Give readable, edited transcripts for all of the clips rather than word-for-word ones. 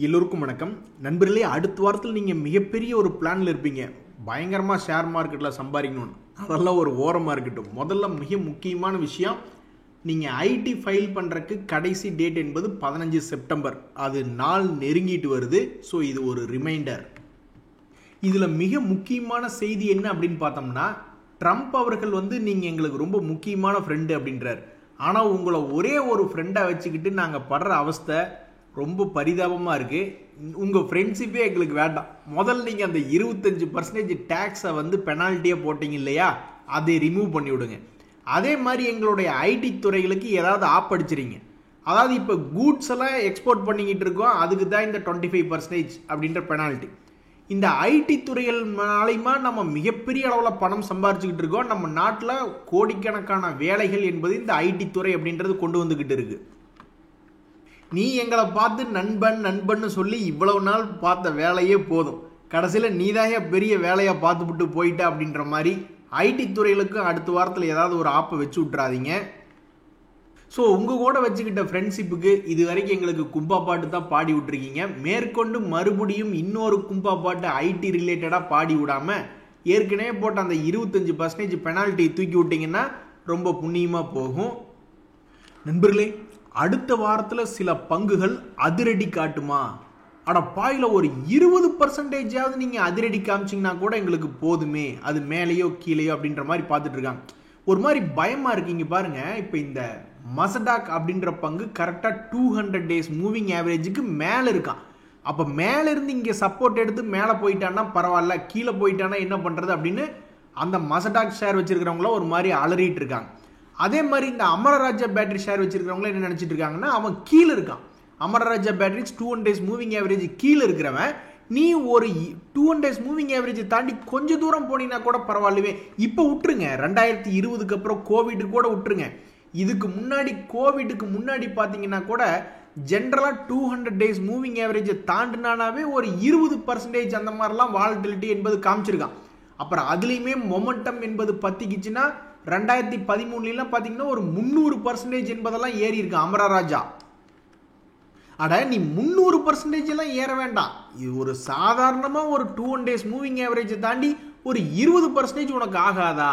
எல்லோருக்கும் வணக்கம் நண்பர்களே. அடுத்த வாரத்தில் நீங்கள் மிகப்பெரிய ஒரு பிளானில் இருப்பீங்க, பயங்கரமாக ஷேர் மார்க்கெட்டில் சம்பாதிக்கணும்னு. அதெல்லாம் ஒரு ஓரமாக இருக்கட்டும். முதல்ல மிக முக்கியமான விஷயம், நீங்கள் ஐடி ஃபைல் பண்ணுறதுக்கு கடைசி டேட் என்பது 15 செப்டம்பர். அது நாள் நெருங்கிட்டு வருது. ஸோ இது ஒரு ரிமைண்டர். இதில் மிக முக்கியமான செய்தி என்ன அப்படின்னு பார்த்தோம்னா, ட்ரம்ப் அவர்கள் நீங்கள் எங்களுக்கு ரொம்ப முக்கியமான ஃப்ரெண்டு அப்படின்றார். ஆனால் உங்களை ஒரே ஒரு ஃப்ரெண்டாக வச்சுக்கிட்டு நாங்கள் படுற அவஸ்தை ரொம்ப பரிதாபமாக இருக்குது. உங்கள் ஃப்ரெண்ட்ஷிப்பே எங்களுக்கு வேண்டாம். முதல்ல நீங்கள் அந்த 25% டேக்ஸை பெனால்ட்டியாக போட்டிங்க இல்லையா, அதை ரிமூவ் பண்ணி விடுங்க. அதே மாதிரி எங்களுடைய ஐடி துறைகளுக்கு ஏதாவது ஆப்படிச்சிருங்க. அதாவது இப்போ கூட்ஸ் எல்லாம் எக்ஸ்போர்ட் பண்ணிக்கிட்டு இருக்கோம், அதுக்கு தான் இந்த 25% அப்படின்ற பெனால்ட்டி. இந்த ஐடி துறைகள் மூலமா நம்ம மிகப்பெரிய அளவில் பணம் சம்பாரிச்சுக்கிட்டு இருக்கோம். நம்ம நாட்டில் கோடிக்கணக்கான வேலைகள் என்பது இந்த ஐடி துறை அப்படின்றது கொண்டு வந்துக்கிட்டு இருக்கு. நீ எங்களை பார்த்து நண்பன் சொல்லி இவ்வளவு நாள் பார்த்த வேலையே போதும், கடைசியில் நீதான் பெரிய வேலையாக பார்த்துவிட்டு போயிட்ட அப்படின்ற மாதிரி ஐடி துறைகளுக்கு அடுத்த வாரத்தில் ஏதாவது ஒரு ஆப்பை வச்சு விட்றாதீங்க. ஸோ உங்கள் கூட வச்சுக்கிட்ட ஃப்ரெண்ட்ஷிப்புக்கு இது வரைக்கும் எங்களுக்கு கும்பா பாட்டு தான் பாடி விட்டுருக்கீங்க. மேற்கொண்டு மறுபடியும் இன்னொரு கும்பா பாட்டு ஐடி ரிலேட்டடாக பாடி விடாமல் ஏற்கனவே போட்ட அந்த 25% பெனால்ட்டி தூக்கி விட்டிங்கன்னா ரொம்ப புண்ணியமாக போகும். நண்பர்களே, அடுத்த வாரத்தில் சில பங்குகள் அதிரடி காட்டுமா? அட பாயில் ஒரு 20% நீங்கள் அதிரடி காமிச்சிங்கன்னா கூட எங்களுக்கு போதுமே, அது மேலேயோ கீழேயோ அப்படின்ற மாதிரி பார்த்துட்டு இருக்காங்க. ஒரு மாதிரி பயமாக இருக்கீங்க பாருங்க. இப்போ இந்த மசடாக் அப்படின்ற பங்கு கரெக்டாக 200 days மூவிங் ஆவரேஜுக்கு மேலே இருக்கான். அப்போ மேலே இருந்து இங்கே சப்போர்ட் எடுத்து மேலே போயிட்டான்னா பரவாயில்ல, கீழே போயிட்டானா என்ன பண்ணுறது அப்படின்னு அந்த மசடாக் ஷேர் வச்சிருக்கிறவங்கள ஒரு மாதிரி அலறிட்டு இருக்காங்க. அதே மாதிரி இந்த அமரராஜா பேட்டரி ஷேர் வச்சிருக்கிறவங்கள என்ன நினச்சிட்டு இருக்காங்கன்னா, அவன் கீழே இருக்கான். Amara Raja batteries 200 days moving average கீழே இருக்கிறவன், நீ ஒரு 200 days மூவிங் ஆவரேஜ் தாண்டி கொஞ்சம் தூரம் போனீங்கன்னா கூட பரவாயில்லவே. இப்போ விட்டுருங்க, 2020க்கு அப்புறம் கோவிட் கூட விட்டுருங்க. இதுக்கு முன்னாடி கோவிடுக்கு முன்னாடி பார்த்தீங்கன்னா கூட ஜென்ரலாக 200 days மூவிங் ஆவரேஜை தாண்டினாவே ஒரு 20% அந்த மாதிரிலாம் வாலட்டிலிட்டி என்பது காமிச்சிருக்கான். அப்புறம் அதுலேயுமே மொமெண்டம் என்பது பத்திக்கிச்சுன்னா 2013 பார்த்தீங்கன்னா ஒரு 300% என்பதெல்லாம் ஏறி இருக்கு அமரராஜா. அட நீ 300% எல்லாம் ஏற வேண்டாம். இது ஒரு சாதாரணமாக ஒரு 200 days மூவிங் ஆவரேஜை தாண்டி ஒரு 20% உனக்கு ஆகாதா?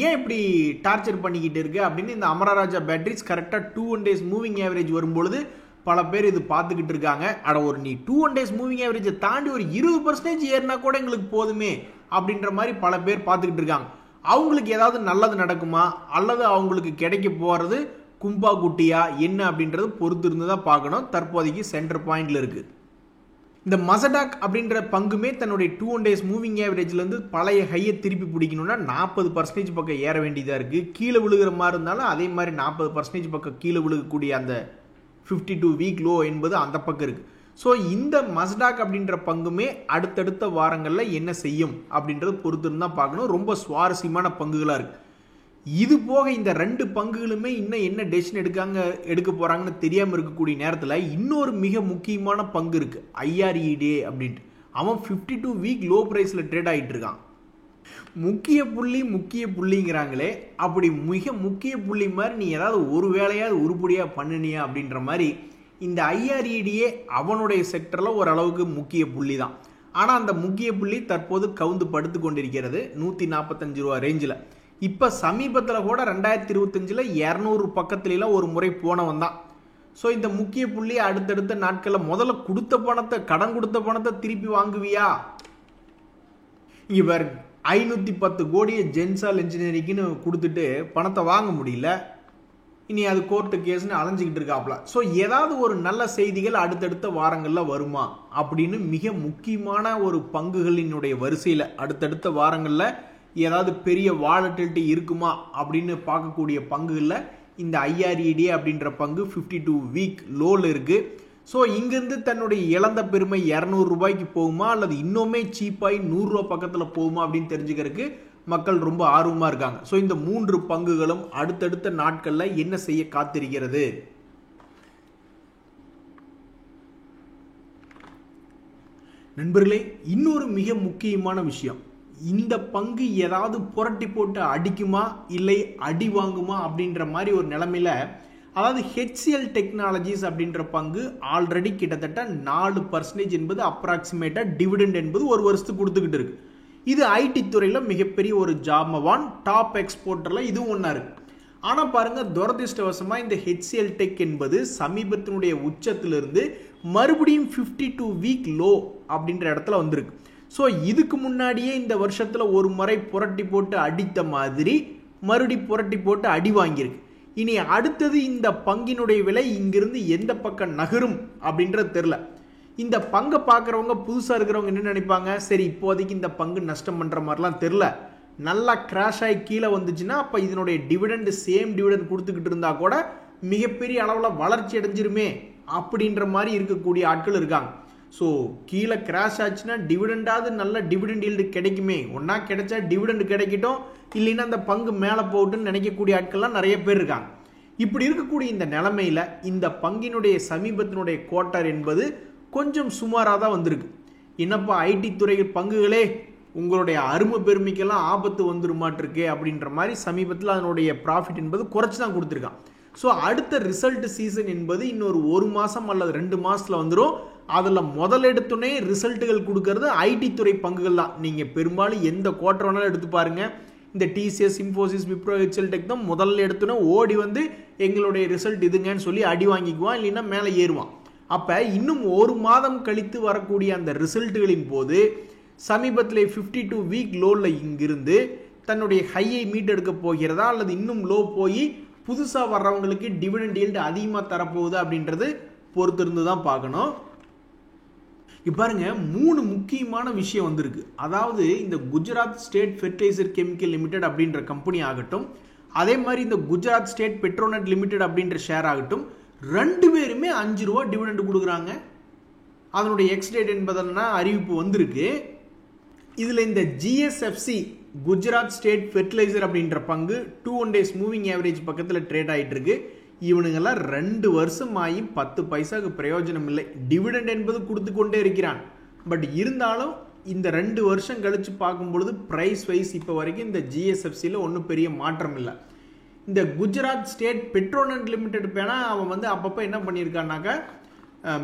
ஏன் இப்படி டார்ச்சர் பண்ணிக்கிட்டு இருக்கு அப்படின்னு இந்த அமரராஜா பேட்டரிஸ் கரெக்டாக 200 days மூவிங் ஆவரேஜ் வரும்பொழுது பல பேர் இது பார்த்துக்கிட்டு இருக்காங்க. அட ஒரு நீ 200 days மூவிங் ஆவரேஜை தாண்டி ஒரு 20% ஏறினா கூட எங்களுக்கு போதுமே அப்படின்ற மாதிரி பல பேர் பார்த்துக்கிட்டு இருக்காங்க. அவங்களுக்கு ஏதாவது நல்லது நடக்குமா அல்லது அவங்களுக்கு கிடைக்க போகிறது கும்பா குட்டியா என்ன அப்படின்றது பொறுத்து இருந்து தான் பார்க்கணும். தற்போதைக்கு சென்டர் பாயிண்ட்ல இருக்கு. இந்த மசடாக் அப்படின்ற பங்குமே தன்னுடைய 200 days மூவிங் ஆவரேஜ்லேருந்து பழைய ஹையை திருப்பி பிடிக்கணும்னா 40% பக்கம் ஏற வேண்டியதாக இருக்குது. கீழே விழுகிற மாதிரி இருந்தாலும் அதே மாதிரி 40% பக்கம் கீழே விழுகக்கூடிய அந்த 52 week லோ என்பது அந்த பக்கம் இருக்குது. ஸோ இந்த மஸ்டாக் அப்படின்ற பங்குமே அடுத்தடுத்த வாரங்களில் என்ன செய்யும் அப்படின்றது பொறுத்து தான் பார்க்கணும். ரொம்ப சுவாரஸ்யமான பங்குகளாக இருக்குது. இது போக இந்த 2 பங்குகளுமே இன்னும் என்ன டெசிஷன் எடுக்க போகிறாங்கன்னு தெரியாமல் இருக்கக்கூடிய நேரத்தில் இன்னொரு மிக முக்கியமான பங்கு இருக்குது, IREDA அப்படின்ட்டு. அவன் 52 week லோ ப்ரைஸில் ட்ரேட் ஆகிட்டு இருக்கான். முக்கிய புள்ளிங்கிறாங்களே, அப்படி மிக முக்கிய புள்ளி மாதிரி நீ ஏதாவது ஒரு வேலையாவது உருப்படியாக பண்ணினியா அப்படின்ற மாதிரி இந்த IREDA அவனுடைய செக்டரில் ஓரளவுக்கு முக்கிய புள்ளி தான். ஆனால் அந்த முக்கிய புள்ளி தற்போது கவுந்து படுத்து கொண்டிருக்கிறது 145 ரூபா ரேஞ்சில். இப்போ சமீபத்தில் கூட 2025 200 பக்கத்துலாம் ஒரு முறை போனவன் தான். ஸோ இந்த முக்கிய புள்ளி அடுத்தடுத்த நாட்களில் முதல்ல கடன் கொடுத்த பணத்தை திருப்பி வாங்குவியா? இவர் 510 கோடியை ஜென்சால் இன்ஜினியரிங்னு கொடுத்துட்டு பணத்தை வாங்க முடியல. இனி அது கோர்ட்டு கேஸ்ன்னு அலைஞ்சிக்கிட்டு இருக்காப்ல. ஸோ ஏதாவது ஒரு நல்ல செய்திகள் அடுத்தடுத்த வாரங்களில் வருமா அப்படின்னு மிக முக்கியமான ஒரு பங்குகளினுடைய வரிசையில் அடுத்தடுத்த வாரங்களில் ஏதாவது பெரிய வாலட்டிலிட்டி இருக்குமா அப்படின்னு பார்க்கக்கூடிய பங்குகளில் இந்த IREDA அப்படின்ற பங்கு 52 week லோவில் இருக்குது. ஸோ இங்கேருந்து தன்னுடைய இழந்த பெருமை 200 ரூபாய்க்கு போகுமா அல்லது இன்னுமே சீப்பாகி 100 ரூபா பக்கத்தில் போகுமா அப்படின்னு தெரிஞ்சுக்கிறதுக்கு மக்கள் ரொம்ப ஆர்வமாக இருக்காங்க. ஸோ இந்த 3 பங்குகளும் அடுத்தடுத்த நாட்களில் என்ன செய்ய காத்திருக்கிறது? நண்பர்களே, இன்னொரு மிக முக்கியமான விஷயம், இந்த பங்கு ஏதாவது புரட்டி போட்டு அடிக்குமா இல்லை அடி வாங்குமா அப்படின்ற மாதிரி ஒரு நிலைமையில அதாவது HCL டெக்னாலஜிஸ் அப்படின்ற பங்கு ஆல்ரெடி கிட்டத்தட்ட 4% என்பது அப்ராக்சிமேட்டாக டிவிடெண்ட் என்பது ஒரு வருஷத்துக்கு கொடுத்துக்கிட்டு இருக்கு. இது ஐடி துறையில் மிகப்பெரிய ஒரு ஜாமவான், டாப் எக்ஸ்போர்ட்டரில் இதுவும் ஒன்றா இருக்கு. ஆனால் பாருங்கள், துரதிருஷ்டவசமாக இந்த HCL டெக் என்பது சமீபத்தினுடைய உச்சத்திலிருந்து மறுபடியும் 52 வீக் லோ அப்படின்ற இடத்துல வந்திருக்கு. ஸோ இதுக்கு முன்னாடியே இந்த வருஷத்தில் ஒரு முறை புரட்டி போட்டு அடித்த மாதிரி மறுபடி புரட்டி போட்டு அடி வாங்கியிருக்கு. இனி அடுத்தது இந்த பங்கினுடைய விலை இங்கிருந்து எந்த பக்கம் நகரும் அப்படின்றது தெரில. இந்த பங்கை பார்க்குறவங்க, புதுசாக இருக்கிறவங்க என்ன நினைப்பாங்க, சரி இப்போதைக்கு இந்த பங்கு நஷ்டம் பண்ணுற மாதிரிலாம் தெரில, நல்லா கிராஷ் ஆகி கீழே வந்துச்சுன்னா அப்போ இதனுடைய டிவிடெண்ட் சேம் டிவிடெண்ட் கொடுத்துக்கிட்டு இருந்தால் கூட மிகப்பெரிய அளவில் வளர்ச்சி அடைஞ்சிருமே அப்படின்ற மாதிரி இருக்கக்கூடிய ஆட்கள் இருக்காங்க. ஸோ கீழே கிராஷ் ஆச்சுன்னா டிவிடெண்டாவது நல்ல டிவிடெண்ட் ஈல்டு கிடைக்குமே, ஒன்றா கிடைச்சா டிவிடெண்ட் கிடைக்கட்டும், இல்லைன்னா அந்த பங்கு மேலே போட்டுன்னு நினைக்கக்கூடிய ஆட்கள்லாம் நிறைய பேர் இருக்காங்க. இப்படி இருக்கக்கூடிய இந்த நிலைமையில் இந்த பங்கினுடைய சமீபத்தினுடைய குவார்ட்டர் என்பது கொஞ்சம் சுமாராக தான் வந்திருக்கு. என்னப்பா ஐடி துறை பங்குகளே, உங்களுடைய அருமை பெருமைக்கெல்லாம் ஆபத்து வந்துருமாட்டிருக்கு அப்படின்ற மாதிரி சமீபத்தில் அதனுடைய ப்ராஃபிட் என்பது குறைச்சி தான் கொடுத்துருக்கான். ஸோ அடுத்த ரிசல்ட் சீசன் என்பது இன்னொரு 1 மாதம் அல்லது 2 மாதத்தில் வந்துடும். அதில் முதலெடுத்துனே ரிசல்ட்டுகள் கொடுக்கறது ஐடி துறை பங்குகள் தான். நீங்கள் பெரும்பாலும் எந்த குவார்ட்டர் வேணாலும் எடுத்து பாருங்கள், இந்த TCS, Infosys, Wipro, HCL tech தான் முதல்ல எடுத்துனே ஓடி வந்து எங்களுடைய ரிசல்ட் இதுங்கன்னு சொல்லி அடி வாங்கிக்குவான், இல்லைன்னா மேலே ஏறுவான். அப்போ இன்னும் 1 மாதம் கழித்து வரக்கூடிய அந்த ரிசல்ட்டுகளின் போது சமீபத்தில் 52 வீக் லோவில் இங்கிருந்து தன்னுடைய ஹையை மீட்டெடுக்க போகிறதா அல்லது இன்னும் லோ போய் புதுசாக வர்றவங்களுக்கு டிவிடெண்ட் ஈல்டு அதிகமாக தரப்போகுது அப்படின்றது பொறுத்திருந்து தான் பார்க்கணும். இப்போ பாருங்க, 3 முக்கியமான விஷயம் வந்திருக்கு. அதாவது இந்த Gujarat state fertiliser chemical limited அப்படின்ற கம்பெனி ஆகட்டும், அதே மாதிரி இந்த குஜராத் ஸ்டேட் பெட்ரோநெட் லிமிடெட் அப்படின்ற ஷேர் ஆகட்டும், 2 பேருமே 5 ரூபா டிவிடெண்ட் கொடுக்குறாங்க. அதனுடைய எக்ஸ்டேட் என்பதனா அறிவிப்பு வந்திருக்கு. இதில் இந்த GSFC குஜராத் ஸ்டேட் ஃபெர்டிலைசர் அப்படின்ற பங்கு 2 days மூவிங் ஆவரேஜ் பக்கத்தில் ட்ரேட் ஆகிட்டு இருக்கு. இவனுங்கெல்லாம் 2 வருஷம் ஆகி 10 பைசாவுக்கு பிரயோஜனம் இல்லை. டிவிடெண்ட் என்பது கொடுத்து கொண்டே இருக்கிறான். பட் இருந்தாலும் இந்த 2 வருஷம் கழித்து பார்க்கும்பொழுது ப்ரைஸ் வைஸ் இப்போ வரைக்கும் இந்த GSFCயில் ஒன்றும் பெரிய மாற்றம் இல்லை. இந்த குஜராத் ஸ்டேட் பெட்ரோநெட் லிமிடெட் பேனா அவன் வந்து அப்பப்போ என்ன பண்ணியிருக்கான்னாக்கா,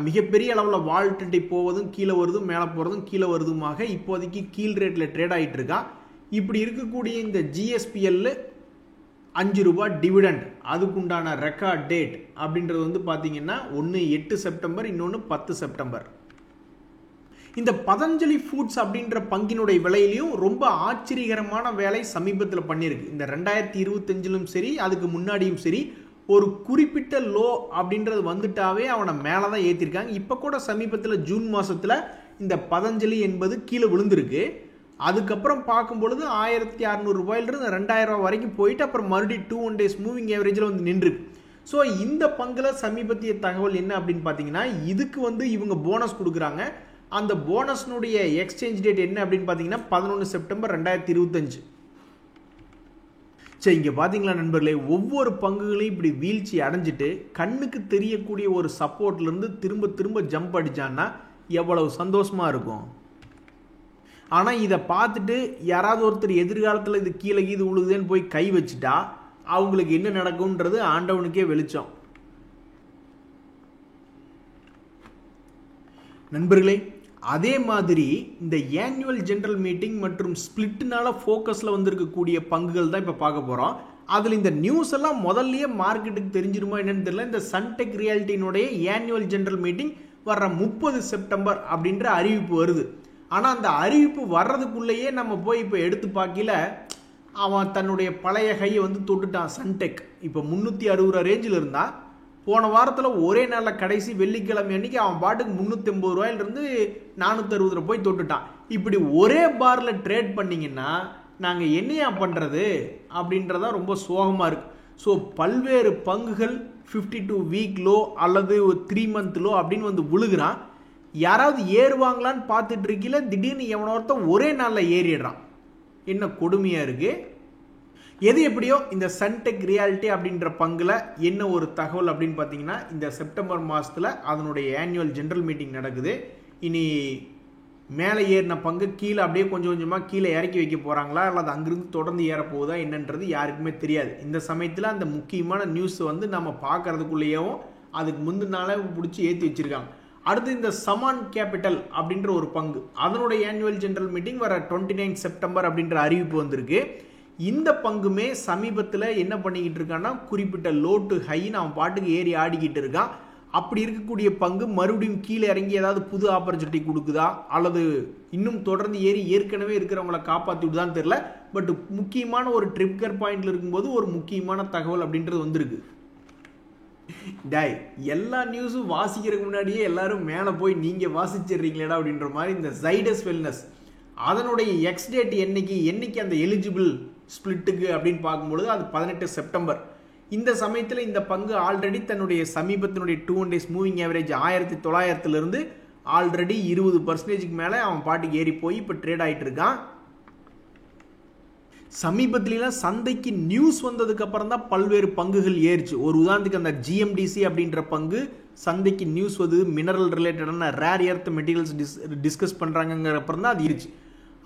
மிகப்பெரிய அளவில் வால்டிலிட்டி போவதும் கீழே வருதும் மேலே போகிறதும் கீழே வருதுமாக இப்போதைக்கு கீழ் ரேட்டில் ட்ரேட் ஆகிட்டு இருக்கான். இப்படி இருக்கக்கூடிய இந்த GSPL 5 ரூபா டிவிடெண்ட், அதுக்குண்டான ரெக்கார்ட் டேட் அப்படின்றது வந்து பார்த்தீங்கன்னா ஒன்று 8 செப்டம்பர், இன்னொன்று 10 செப்டம்பர். இந்த பதஞ்சலி ஃபுட்ஸ் அப்படின்ற பங்கினுடைய விலையிலையும் ரொம்ப ஆச்சரியகரமான வேலை சமீபத்தில் பண்ணியிருக்கு. இந்த 2025லும் சரி அதுக்கு முன்னாடியும் சரி ஒரு குறிப்பிட்ட லோ அப்படின்றது வந்துட்டாவே அவனை மேலே தான் ஏற்றிருக்காங்க. இப்போ கூட சமீபத்தில் ஜூன் மாதத்தில் இந்த பதஞ்சலி என்பது கீழே விழுந்திருக்கு. அதுக்கப்புறம் பார்க்கும்பொழுது 1600 ரூபாயிலிருந்து 2000 ரூபாய் வரைக்கும் போயிட்டு அப்புறம் மறுபடியும் 2 days மூவிங் ஆவரேஜில் வந்து நின்றுருக்கு. ஸோ இந்த பங்கில் சமீபத்திய தகவல் என்ன அப்படின்னு பார்த்தீங்கன்னா, இதுக்கு வந்து இவங்க போனஸ் கொடுக்குறாங்க. அந்த போனஸ்னுடைய எக்ஸ்சேஞ்ச் டேட் என்ன அப்படின்னு பார்த்தீங்கன்னா 11 செப்டம்பர் 2025. சரி, இங்கே பார்த்தீங்களா நண்பர்களே, ஒவ்வொரு பங்குகளையும் இப்படி வீழ்ச்சி அடைஞ்சிட்டு கண்ணுக்கு தெரியக்கூடிய ஒரு சப்போர்ட்லேருந்து திரும்ப திரும்ப ஜம்ப் அடித்தான்னா எவ்வளவு சந்தோஷமாக இருக்கும். ஆனால் இதை பார்த்துட்டு யாராவது ஒருத்தர் எதிர்காலத்தில் இது கீழே கீது உழுகுதுன்னு போய் கை வச்சுட்டா அவங்களுக்கு என்ன நடக்கும்ன்றது ஆண்டவனுக்கே வெளிச்சம். நண்பர்களே, அதே மாதிரி இந்த ஆனுவல் ஜெனரல் மீட்டிங் மற்றும் ஸ்பிளிட்னால ஃபோக்கஸில் வந்திருக்கக்கூடிய பங்குகள் தான் இப்போ பார்க்க போகிறோம். அதில் இந்த நியூஸ் எல்லாம் முதல்லயே மார்க்கெட்டுக்கு தெரிஞ்சிருமா என்னன்னு தெரியல. இந்த சன்டெக் ரியாலிட்டியினுடைய ஆனுவல் ஜெனரல் மீட்டிங் வர்ற 30 செப்டம்பர் அப்படின்ற அறிவிப்பு வருது. ஆனால் அந்த அறிவிப்பு வர்றதுக்குள்ளேயே நம்ம போய் இப்போ எடுத்து பார்க்கல, அவன் தன்னுடைய பழைய கையை வந்து தொட்டுட்டான். சன்டெக் இப்போ 360 ரூபா ரேஞ்சில் இருந்தால் போன வாரத்தில் ஒரே நாளில் கடைசி வெள்ளிக்கிழமை அன்னைக்கு அவன் பாட்டுக்கு 380 ரூபாயிலிருந்து 460 ரூபா போய் தொட்டுட்டான். இப்படி ஒரே பாரில் ட்ரேட் பண்ணிங்கன்னா நாங்கள் என்னையா பண்ணுறது அப்படின்றதான் ரொம்ப சோகமாக இருக்குது. ஸோ பல்வேறு பங்குகள் 52 வீக் லோ அல்லது 3 month லோ அப்படின்னு வந்து விழுகிறான். யாராவது ஏறுவாங்களான்னு பார்த்துட்டு இருக்கீல, திடீர்னு எவனோ ஒருத்தன் ஒரே நாளில் ஏறிடுறான். என்ன கொடுமையாக இருக்குது. எது எப்படியோ இந்த சன்டெக் ரியாலிட்டி அப்படின்ற பங்கில் என்ன ஒரு தகவல் அப்படின்னு பார்த்தீங்கன்னா, இந்த செப்டம்பர் மாதத்தில் அதனுடைய ஆனுவல் ஜெனரல் மீட்டிங் நடக்குது. இனி மேலே ஏறின பங்கு கீழே அப்படியே கொஞ்சம் கொஞ்சமாக கீழே இறக்கி வைக்க போகிறாங்களா அல்லது அங்கிருந்து தொடர்ந்து ஏறப்போகுதா என்னன்றது யாருக்குமே தெரியாது. இந்த சமயத்தில் அந்த முக்கியமான நியூஸ் வந்து நம்ம பார்க்கறதுக்குள்ளேயும் அதுக்கு முந்தின நாளே பிடிச்சி ஏற்றி வச்சுருக்காங்க. அடுத்து இந்த சமான் கேபிட்டல் அப்படின்ற ஒரு பங்கு, அதனுடைய ஆனுவல் ஜெனரல் மீட்டிங் வர 29 செப்டம்பர் அப்படின்ற அறிவிப்பு வந்திருக்கு. இந்த பங்குமே சமீபத்தில் என்ன பண்ணிக்கிட்டு இருக்கான்னா குறிப்பிட்ட லோ டு ஹைன்னு அவன் பாட்டுக்கு ஏறி ஆடிக்கிட்டு இருக்கான். அப்படி இருக்கக்கூடிய பங்கு மறுபடியும் கீழே இறங்கி ஏதாவது புது ஆப்பர்ச்சுனிட்டி கொடுக்குதா அல்லது இன்னும் தொடர்ந்து ஏறி ஏற்கனவே இருக்கிறவங்களை காப்பாற்றி விடுதான்னு தெரியல. பட் முக்கியமான ஒரு ட்ரிக்கர் பாயிண்ட்ல இருக்கும்போது ஒரு முக்கியமான தகவல் அப்படின்றது வந்திருக்கு. டாய் எல்லா நியூஸும் வாசிக்கிறதுக்கு முன்னாடியே எல்லாரும் மேலே போய் நீங்கள் வாசிச்சிடுறீங்களேடா அப்படின்ற மாதிரி இந்த ஜைடஸ் வெல்னஸ் அதனுடைய எக்ஸ் டேட் என்னைக்கு அந்த எலிஜிபிள் ஸ்பிளிட்டுக்கு அப்படின்னு பார்க்கும்பொழுது அது 18 செப்டம்பர். இந்த சமயத்தில் இந்த பங்கு ஆல்ரெடி தன்னுடைய சமீபத்தினுடைய 2 days மூவிங் ஆவரேஜ் 1900 ஆல்ரெடி 20% மேலே அவன் பாட்டுக்கு ஏறி போய் இப்போ ட்ரேட் ஆகிட்டு இருக்கான். சமீபத்திலாம் சந்தைக்கு நியூஸ் வந்ததுக்கு அப்புறம் தான் பல்வேறு பங்குகள் ஏறிச்சு. ஒரு உதாரணத்துக்கு அந்த ஜிஎம்டிசி அப்படின்ற பங்கு சந்தைக்கு நியூஸ் வந்து மினரல் ரிலேட்டடான ரேர் எர்த் மெட்டீரியல்ஸ் டிஸ்கஸ் பண்ணுறாங்கிற அப்புறம் தான் அது இருந்துச்சு.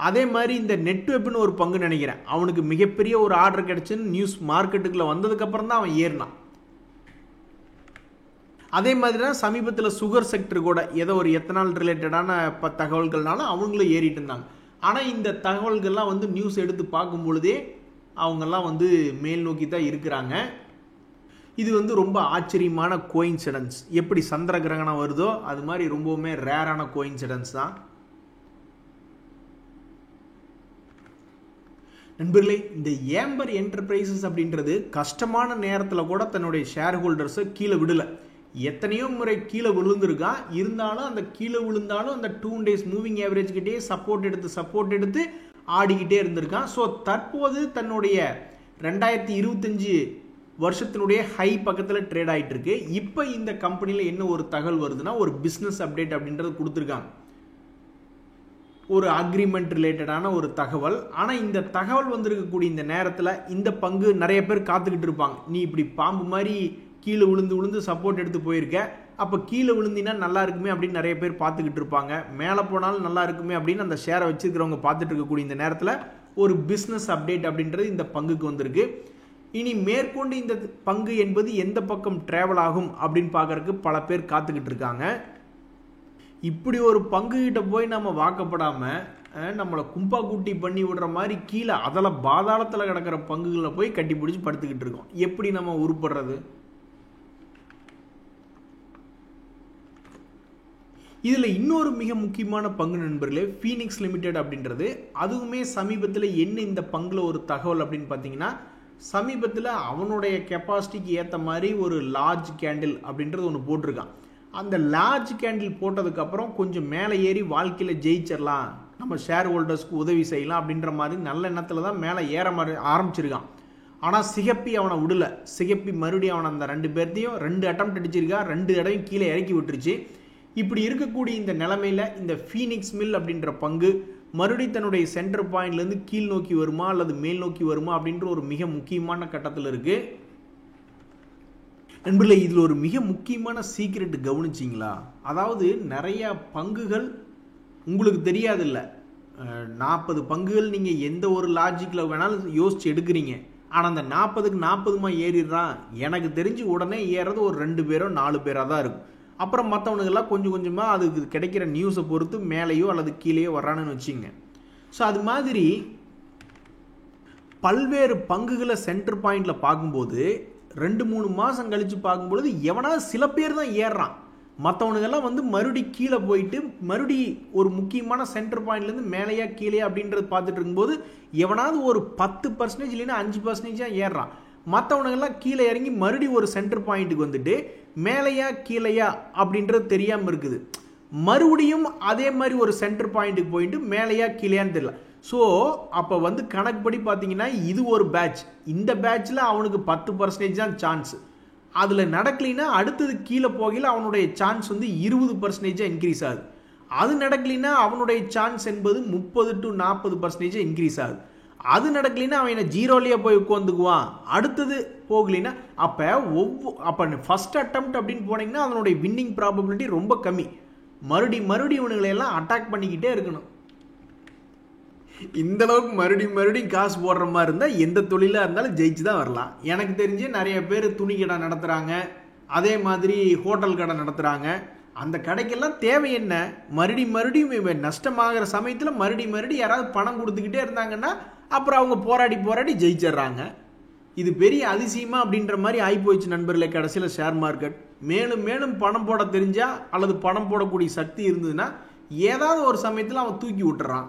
அதே மாதிரி இந்த நெட்வெப்னு ஒரு பங்கு நினைக்கிறேன், அவனுக்கு மிகப்பெரிய ஒரு ஆர்டர் கிடைச்சுன்னு நியூஸ் மார்க்கெட்டுக்குள்ள வந்ததுக்கு அப்புறம் தான் அவன் ஏறினான். அதே மாதிரி தான் சமீபத்தில் சுகர் செக்டர் கூட ஏதோ ஒரு எத்தனால் ரிலேட்டடான தகவல்கள்னால அவங்களும் ஏறிட்டு இருந்தாங்க. ஆனால் இந்த தகவல்கள்லாம் வந்து நியூஸ் எடுத்து பார்க்கும் பொழுதே அவங்கெல்லாம் வந்து மேல் நோக்கி தான் இருக்கிறாங்க. இது வந்து ரொம்ப ஆச்சரியமான கோயின்சிடன்ஸ். எப்படி சந்திர கிரகணம் வருதோ அது மாதிரி ரொம்பவுமே ரேரான கோயின்சிடன்ஸ் தான். நண்பர்களே, இந்த ஏம்பர் என்டர்பிரைசஸ் அப்படின்றது கஷ்டமான நேரத்தில் கூட தன்னுடைய ஷேர் ஹோல்டர்ஸை கீழே விடலை. எத்தனையோ முறை கீழே விழுந்திருக்கான். இருந்தாலும் அந்த கீழே விழுந்தாலும் அந்த 2 days மூவிங் ஆவரேஜ் கிட்டே சப்போர்ட் எடுத்து ஆடிக்கிட்டே இருந்திருக்கான். ஸோ தற்போது தன்னுடைய 2025 வருஷத்தினுடைய ஹை பக்கத்தில் ட்ரேட் ஆகிட்டு இருக்கு. இப்போ இந்த கம்பெனியில் என்ன ஒரு தகவல் வருதுன்னா ஒரு பிஸ்னஸ் அப்டேட் அப்படின்றது கொடுத்துருக்காங்க, ஒரு அக்ரிமெண்ட் ரிலேட்டடான ஒரு தகவல். ஆனால் இந்த தகவல் வந்திருக்கக்கூடிய இந்த நேரத்தில் இந்த பங்கு நிறைய பேர் காத்துக்கிட்டு இருப்பாங்க. நீ இப்படி பாம்பு மாதிரி கீழே விழுந்து சப்போர்ட் எடுத்து போயிருக்க, அப்போ கீழே விழுந்தினா நல்லா இருக்குமே அப்படின்னு நிறைய பேர் பார்த்துக்கிட்டு இருப்பாங்க. மேலே போனாலும் நல்லா இருக்குமே அப்படின்னு அந்த ஷேரை வச்சுருக்கிறவங்க பார்த்துட்டு இருக்கக்கூடிய இந்த நேரத்தில் ஒரு பிஸ்னஸ் அப்டேட் அப்படின்றது இந்த பங்குக்கு வந்திருக்கு. இனி மேற்கொண்டு இந்த பங்கு என்பது எந்த பக்கம் ட்ராவல் ஆகும் அப்படின்னு பார்க்கறதுக்கு பல பேர் காத்துக்கிட்டு இருக்காங்க. இப்படி ஒரு பங்கு கிட்ட போய் நம்ம வாக்கப்படாமல் நம்மளை கும்பா கூட்டி பண்ணி விடுற மாதிரி கீழே அதில் பாதாளத்தில் கிடக்கிற பங்குகளை போய் கட்டி பிடிச்சி படுத்துக்கிட்டு இருக்கோம். எப்படி நம்ம உருப்படுறது? இதில் இன்னொரு மிக முக்கியமான பங்கு நண்பர்களே ஃபீனிக்ஸ் லிமிடெட் அப்படின்றது. அதுவுமே சமீபத்தில் என்ன இந்த பங்கில் ஒரு தகவல் அப்படின்னு பார்த்தீங்கன்னா, சமீபத்தில் அவனுடைய கெப்பாசிட்டிக்கு ஏற்ற மாதிரி ஒரு லார்ஜ் கேண்டில் அப்படின்றது ஒன்று போட்டிருக்கான். அந்த லார்ஜ் கேண்டில் போட்டதுக்கப்புறம் கொஞ்சம் மேலே ஏறி வாழ்க்கையில் ஜெயிச்சிடலாம், நம்ம ஷேர் ஹோல்டர்ஸ்க்கு உதவி செய்யலாம் அப்படின்ற மாதிரி நல்ல எண்ணத்தில் தான் மேலே ஏற ஆரம்பிச்சிருக்கான். ஆனால் சிகப்பி அவனை விடலை. சிகப்பி மறுபடியும் அவனை அந்த 2 பேர்த்தையும் 2 அட்டெம்ப்ட் அடிச்சிருக்கா, 2 தடவையும் கீழே இறக்கி விட்டுருச்சு. இப்படி இருக்கக்கூடிய இந்த நிலைமையில் இந்த ஃபீனிக்ஸ் மில் அப்படின்ற பங்கு மறுபடியும் தன்னுடைய சென்டர் பாயிண்ட்லேருந்து கீழ் நோக்கி வருமா அல்லது மேல் நோக்கி வருமா அப்படின்ற ஒரு மிக முக்கியமான கட்டத்தில் இருக்குது. நண்பர்களே, இதில் ஒரு மிக முக்கியமான சீக்ரெட் கவனிச்சிங்களா? அதாவது நிறையா பங்குகள் உங்களுக்கு தெரியாதில்ல, 40 பங்குகள் நீங்கள் எந்த ஒரு லாஜிக்கில் வேணாலும் யோசிச்சு எடுக்கிறீங்க. ஆனால் அந்த 40க்கு 40மா ஏறிடுறான். எனக்கு தெரிஞ்சு உடனே ஏறது ஒரு 2 பேரோ 4 பேராக தான் இருக்கும். அப்புறம் மற்றவனுக்கெல்லாம் கொஞ்சம் கொஞ்சமாக அதுக்கு கிடைக்கிற நியூஸை பொறுத்து மேலேயோ அல்லது கீழேயோ வர்றானுன்னு வச்சுங்க. ஸோ அது மாதிரி பல்வேறு பங்குகளை சென்டர் பாயிண்டில் பார்க்கும்போது 2-3 மாதம் கழித்து பார்க்கும்பொழுது எவனாவது சில பேர் தான் ஏறுறான். மற்றவனுக்கெல்லாம் வந்து மறுபடி கீழே போயிட்டு மறுபடி ஒரு முக்கியமான சென்டர் பாயிண்ட்லேருந்து மேலேயா கீழேயா அப்படின்றது பார்த்துட்டு இருக்கும்போது எவனாவது ஒரு 10% இல்லைன்னா 5% ஏறுறான். மற்றவனுக்கெல்லாம் கீழே இறங்கி மறுபடி ஒரு சென்டர் பாயிண்ட்டுக்கு வந்துட்டு மேலேயா கீழேயா அப்படின்றது தெரியாமல் இருக்குது. மறுபடியும் அதே மாதிரி ஒரு சென்டர் பாயிண்ட்டுக்கு போயிட்டு மேலேயா கீழேயான்னு தெரியல. ஸோ அப்போ வந்து கணக்குப்படி பார்த்தீங்கன்னா இது ஒரு பேட்ச். இந்த பேட்சில் அவனுக்கு 10% தான் சான்ஸ். அதில் நடக்கலைன்னா அடுத்தது கீழே போகையில் அவனுடைய சான்ஸ் வந்து 20% இன்க்ரீஸ் ஆகுது. அது நடக்கலைன்னா அவனுடைய சான்ஸ் என்பது 30 to 40% இன்க்ரீஸ் ஆகுது. அது நடக்கலைன்னா அவன் என்ன ஜீரோலேயே போய் உட்காந்துக்குவான். அடுத்தது போகலைன்னா அப்போ ஃபஸ்ட் அட்டெம்ப்ட் அப்படின்னு போனீங்கன்னா அதனுடைய வின்னிங் ப்ராபபிலிட்டி ரொம்ப கம்மி. மறுபடியும் இவனுங்களை எல்லாம் அட்டாக் பண்ணிக்கிட்டே இருக்கணும். இந்த அளவுக்கு மறுபடியும் காசு போடுற மாதிரி இருந்தால் எந்த தொழிலாக இருந்தாலும் ஜெயிச்சு தான் வரலாம். எனக்கு தெரிஞ்சு நிறைய பேர் துணி கடை நடத்துகிறாங்க, அதே மாதிரி ஹோட்டல் கடை நடத்துகிறாங்க. அந்த கடைக்கெல்லாம் தேவை என்ன? மறுபடியும் நஷ்டமாகிற சமயத்தில் மறுபடியும் யாராவது பணம் கொடுத்துக்கிட்டே இருந்தாங்கன்னா அப்புறம் அவங்க போராடி ஜெயிச்சிடுறாங்க. இது பெரிய அதிசயமா அப்படின்ற மாதிரி ஆகிப்போச்சு நண்பர்களே கடைசியில் ஷேர் மார்க்கெட். மேலும் பணம் போட தெரிஞ்சா அல்லது பணம் போடக்கூடிய சக்தி இருந்ததுன்னா ஏதாவது ஒரு சமயத்தில் அவன் தூக்கி விட்டுறான்.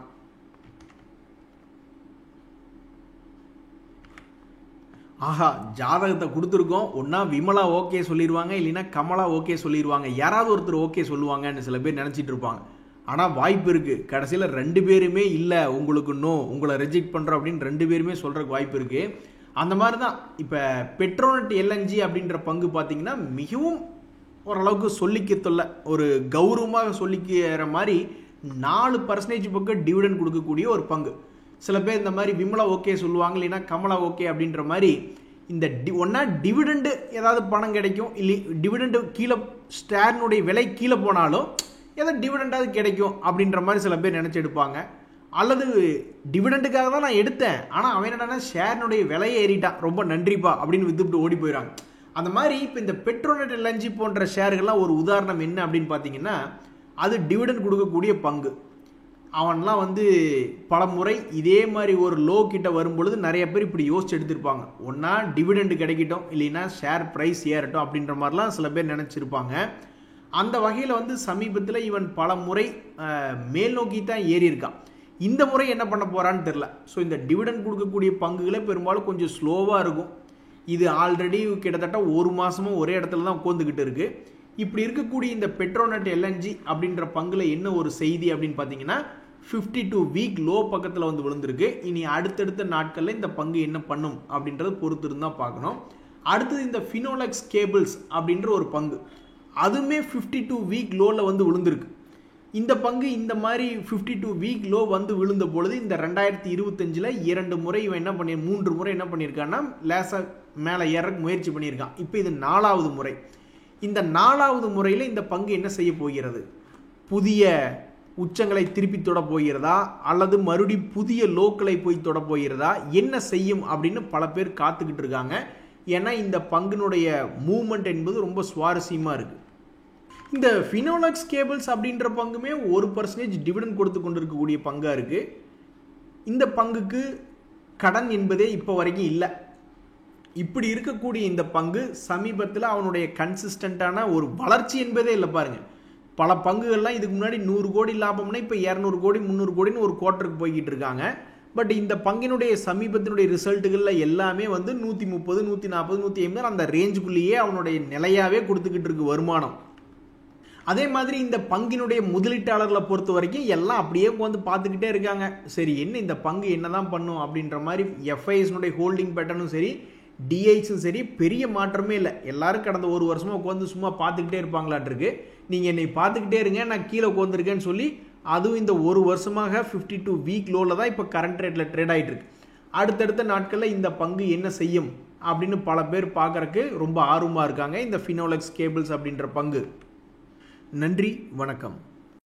ஆஹா, ஜாதகத்தை கொடுத்துருக்கோம், ஒன்னா விமலா ஓகே சொல்லிடுவாங்க, இல்லைன்னா கமலா ஓகே சொல்லிடுவாங்க, யாராவது ஒருத்தர் ஓகே சொல்லுவாங்கன்னு சில பேர் நினச்சிட்டு இருப்பாங்க. ஆனால் வாய்ப்பு இருக்குது கடைசியில் 2 பேருமே இல்லை உங்களுக்கு நோ, உங்களை ரிஜெக்ட் பண்ணுறோம் அப்படின்னு 2 பேருமே சொல்கிறதுக்கு வாய்ப்பு இருக்குது. அந்த மாதிரி தான் இப்போ பெட்ரோநெட் எல்என்ஜி அப்படின்ற பங்கு பார்த்தீங்கன்னா மிகவும் ஓரளவுக்கு சொல்லிக்கத்தொல்ல ஒரு கௌரவமாக சொல்லிக்கிற மாதிரி 4% பக்கம் டிவிடெண்ட் கொடுக்கக்கூடிய ஒரு பங்கு. சில பேர் இந்த மாதிரி விமலா ஓகே சொல்லுவாங்க, இல்லைன்னா கமலா ஓகே அப்படின்ற மாதிரி இந்த ஒன்றா டிவிடெண்டு ஏதாவது பணம் கிடைக்கும், இல்லை டிவிடெண்டு கீழே ஸ்டாரினுடைய விலை கீழே போனாலும் ஏதோ டிவிடெண்டாவது கிடைக்கும் அப்படின்ற மாதிரி சில பேர் நினச்சி எடுப்பாங்க. அல்லது டிவிடெண்டுக்காக தான் நான் எடுத்தேன், ஆனால் அவன் என்னன்னா ஷேரினுடைய விலையை ஏறிட்டான், ரொம்ப நன்றிப்பா அப்படின்னு வித்துவிட்டு ஓடி போயிடறாங்க. அந்த மாதிரி இப்போ இந்த பெட்ரோநெட் எல்என்ஜி போன்ற ஷேர்கள்லாம் ஒரு உதாரணம் என்ன அப்படின்னு பார்த்தீங்கன்னா அது டிவிடெண்ட் கொடுக்கக்கூடிய பங்கு. அவன்லாம் பல முறை இதே மாதிரி ஒரு லோ கிட்ட வரும்பொழுது நிறைய பேர் இப்படி யோசிச்சு எடுத்திருப்பாங்க, ஒன்றா டிவிடெண்ட் கிடைக்கட்டும் இல்லைன்னா ஷேர் ப்ரைஸ் ஏறட்டும் அப்படின்ற மாதிரிலாம் சில பேர் நினச்சிருப்பாங்க. அந்த வகையில் சமீபத்தில் இவன் பல முறை மேல் நோக்கி தான் ஏறி இருக்கான். இந்த முறை என்ன பண்ண போகிறான்னு தெரில. ஸோ இந்த டிவிடெண்ட் கொடுக்கக்கூடிய பங்குகளே பெரும்பாலும் கொஞ்சம் ஸ்லோவாக இருக்கும். இது ஆல்ரெடி கிட்டத்தட்ட 1 மாதமும் ஒரே இடத்துல தான் உட்காந்துக்கிட்டு இருக்குது. இப்படி இருக்கக்கூடிய இந்த பெட்ரோநெட் எல்என்ஜி அப்படின்ற பங்குல என்ன ஒரு செய்தி அப்படின்னு பார்த்தீங்கன்னா 52 வீக் லோ பக்கத்தில் விழுந்திருக்கு. இனி அடுத்தடுத்த நாட்களில் இந்த பங்கு என்ன பண்ணும் அப்படின்றத பொறுத்து இருந்தால் பார்க்கணும். அடுத்தது இந்த ஃபினோலெக்ஸ் கேபிள்ஸ் அப்படின்ற ஒரு பங்கு, அதுவுமே 52 வீக் லோவில் விழுந்திருக்கு. இந்த பங்கு இந்த மாதிரி 52 வீக் லோ விழுந்த பொழுது இந்த 2025 2 முறை இவன் என்ன 3 முறை என்ன பண்ணியிருக்கான்னா லேசாக மேலே ஏறக்கு முயற்சி பண்ணியிருக்கான். இப்போ இது 4வது முறை. இந்த 4வது முறையில் இந்த பங்கு என்ன செய்ய போகிறது? புதிய உச்சங்களை திருப்பி தொட போகிறதா அல்லது மறுபடியும் புதிய லோக்களை போய் தொட போகிறதா, என்ன செய்யும் அப்படின்னு பல பேர் காத்துக்கிட்டு இருக்காங்க. ஏன்னா இந்த பங்கினுடைய மூவ்மெண்ட் என்பது ரொம்ப சுவாரஸ்யமாக இருக்குது. இந்த ஃபினோலெக்ஸ் கேபிள்ஸ் அப்படின்ற பங்குமே 1% டிவிடெண்ட் கொடுத்து கொண்டிருக்கக்கூடிய பங்காக இருக்குது. இந்த பங்குக்கு கடன் என்பதே இப்போ வரைக்கும் இல்லை. இப்படி இருக்கக்கூடிய இந்த பங்கு சமீபத்தில் அவனுடைய கன்சிஸ்டண்டான ஒரு வளர்ச்சி என்பதே இல்லை. பாருங்க, பல பங்குகள்லாம் இதுக்கு முன்னாடி 100 கோடி லாபம்னா இப்போ 200 கோடி 300 கோடின்னு ஒரு குவார்ட்டருக்கு போய்கிட்டு இருக்காங்க. பட் இந்த பங்கினுடைய சமீபத்தினுடைய ரிசல்ட்டுகளில் எல்லாமே 130 140 150 அந்த ரேஞ்சுக்குள்ளேயே அவனுடைய நிலையாவே கொடுத்துக்கிட்டு இருக்கு வருமானம். அதே மாதிரி இந்த பங்கினுடைய முதலீட்டாளர்களை பொறுத்த வரைக்கும் எல்லாம் அப்படியே பார்த்துக்கிட்டே இருக்காங்க. சரி, என்ன இந்த பங்கு என்னதான் பண்ணும் அப்படின்ற மாதிரி எஃப்ஐஎஸ்னுடைய ஹோல்டிங் பேட்டர்னும் சரி டிஐஸும் சரி பெரிய மாற்றமே இல்லை. எல்லாரும் கடந்த 1 வருஷமாக சும்மா பார்த்துக்கிட்டே இருப்பாங்களாட்டிருக்கு. நீங்கள் என்னை பார்த்துக்கிட்டே இருங்க, நான் கீழே உட்காந்துருக்கேன்னு சொல்லி அதுவும் இந்த 1 வருஷமாக 52 வீக் லோவில் தான் இப்போ கரண்ட் ரேட்டில் ட்ரேட் ஆகிட்டு இருக்கு. அடுத்தடுத்த நாட்களில் இந்த பங்கு என்ன செய்யும் அப்படின்னு பல பேர் பார்க்கறக்கு ரொம்ப ஆர்வமாக இருக்காங்க. இந்த ஃபினோலெக்ஸ் கேபிள்ஸ் அப்படின்ற பங்கு. நன்றி, வணக்கம்.